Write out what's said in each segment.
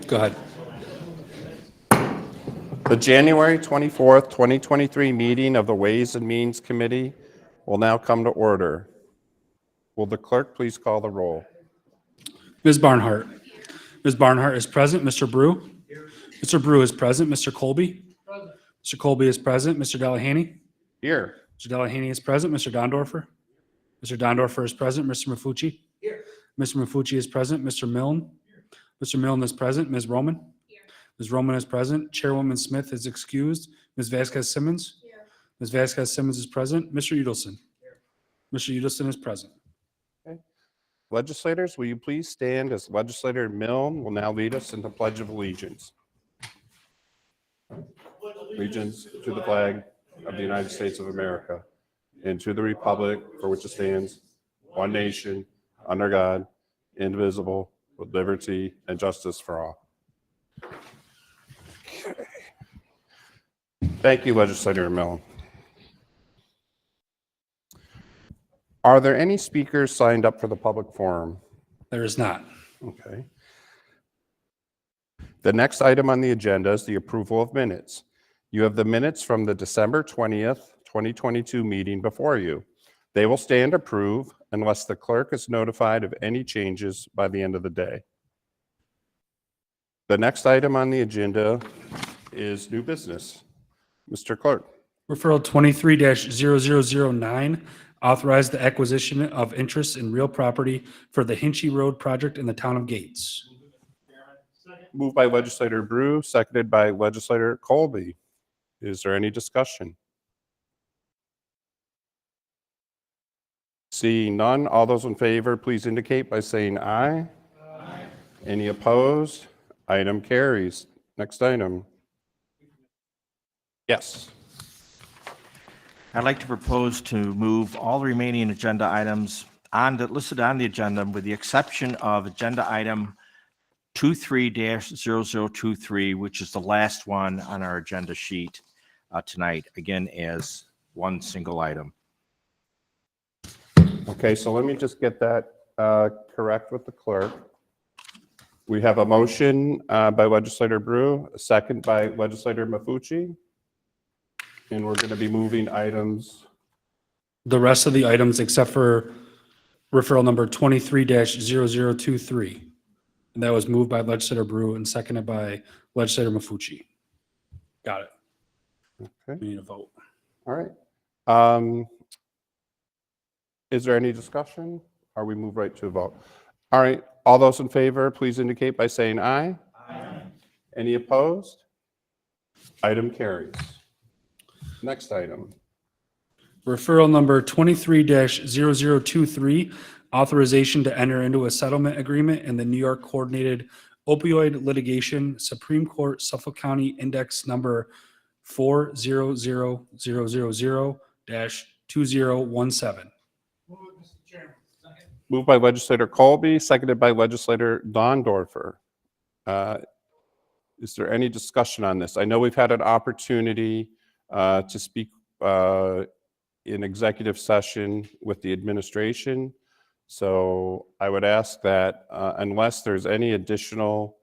Go ahead. The January 24th, 2023 meeting of the Ways and Means Committee will now come to order. Will the clerk please call the roll? Ms. Barnhart. Ms. Barnhart is present. Mr. Brew? Mr. Brew is present. Mr. Colby? Mr. Colby is present. Mr. Delahaney? Here. Mr. Delahaney is present. Mr. Dondorfer? Mr. Dondorfer is present. Mr. Mafucci? Mr. Mafucci is present. Mr. Milne? Mr. Milne is present. Ms. Roman? Ms. Roman is present. Chairwoman Smith is excused. Ms. Vasquez Simmons? Ms. Vasquez Simmons is present. Mr. Udelson? Mr. Udelson is present. Legislators, will you please stand as Legislator Milne will now lead us in the Pledge of Allegiance. Allegiance to the flag of the United States of America and to the republic for which it stands, one nation, under God, indivisible, with liberty and justice for all. Okay. Thank you, Legislator Milne. Are there any speakers signed up for the public forum? There is not. Okay. The next item on the agenda is the approval of minutes. You have the minutes from the December 20th, 2022 meeting before you. They will stand approved unless the clerk is notified of any changes by the end of the day. The next item on the agenda is new business. Mr. Clerk. Referral 23-0009, authorize the acquisition of interest in real property for the Hinchy Road project in the town of Gates. Moved by Legislator Brew, seconded by Legislator Colby. Is there any discussion? Seeing none, all those in favor, please indicate by saying aye. Aye. Any opposed? Item carries. Next item. Yes. I'd like to propose to move all the remaining agenda items listed on the agenda with the exception of agenda item 23-0023, which is the last one on our agenda sheet tonight, again, as one single item. Okay, so let me just get that correct with the clerk. We have a motion by Legislator Brew, a second by Legislator Mafucci, and we're going to be moving items. The rest of the items except for referral number 23-0023. And that was moved by Legislator Brew and seconded by Legislator Mafucci. Got it. Okay. We need a vote. All right. Is there any discussion? Or we move right to a vote? All right. All those in favor, please indicate by saying aye. Aye. Any opposed? Item carries. Next item. Referral number 23-0023, authorization to enter into a settlement agreement in the New York Coordinated Opioid Litigation Supreme Court Suffolk County Index number 400000-2017. Moved by Legislator Colby, seconded by Legislator Dondorfer. Is there any discussion on this? I know we've had an opportunity to speak in executive session with the administration. So I would ask that unless there's any additional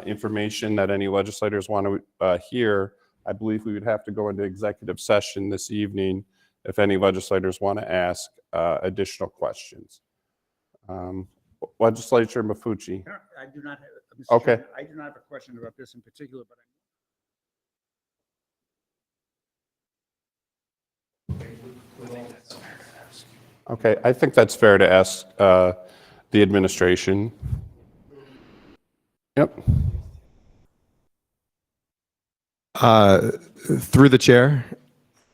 information that any legislators want to hear, I believe we would have to go into executive session this evening if any legislators want to ask additional questions. Legislator Mafucci. I do not have, Mr. Okay. Chairman, I do not have a question about this in particular, but Okay, I think that's fair to ask the administration. Yep. Through the chair,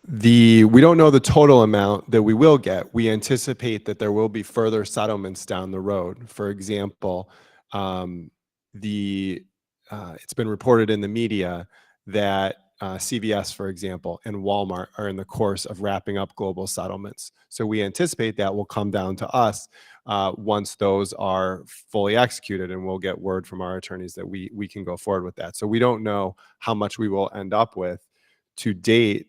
we don't know the total amount that we will get. We anticipate that there will be further settlements down the road. For example, it's been reported in the media that CVS, for example, and Walmart are in the course of wrapping up global settlements. So we anticipate that will come down to us once those are fully executed, and we'll get word from our attorneys that we can go forward with that. So we don't know how much we will end up with. To date,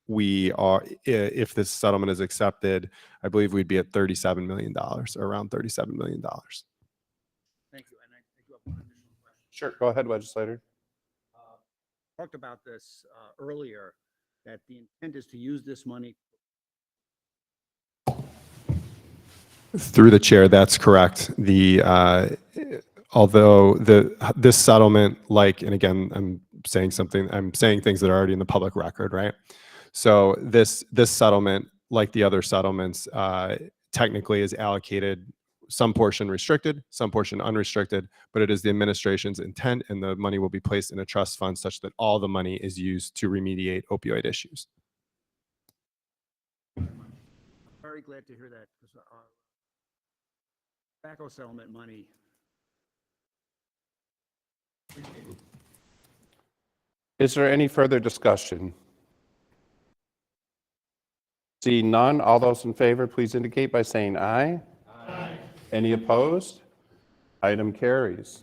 we are, if this settlement is accepted, I believe we'd be at $37 million, or around $37 million. thank you. And I do have one additional question. Sure, go ahead, legislator. talked about this earlier, that the intent is to use this money. Through the chair, that's correct. Although this settlement, and again, I'm saying things that are already in the public record, right? So this settlement, like the other settlements, technically is allocated some portion restricted, some portion unrestricted, but it is the administration's intent, and the money will be placed in a trust fund such that all the money is used to remediate opioid issues. Very glad to hear that, because our tobacco settlement money. Is there any further discussion? Seeing none, all those in favor, please indicate by saying aye. Aye. Any opposed? Item carries. Is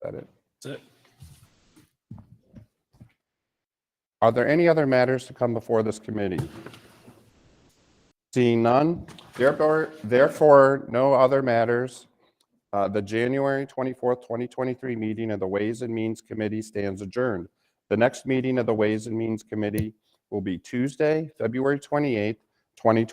that it? That's it. Are there any other matters to come before this committee? Seeing none, therefore, no other matters. The January 24th, 2023 meeting of the Ways and Means Committee stands adjourned. The next meeting of the Ways and Means Committee will be Tuesday, February 28th, 2023.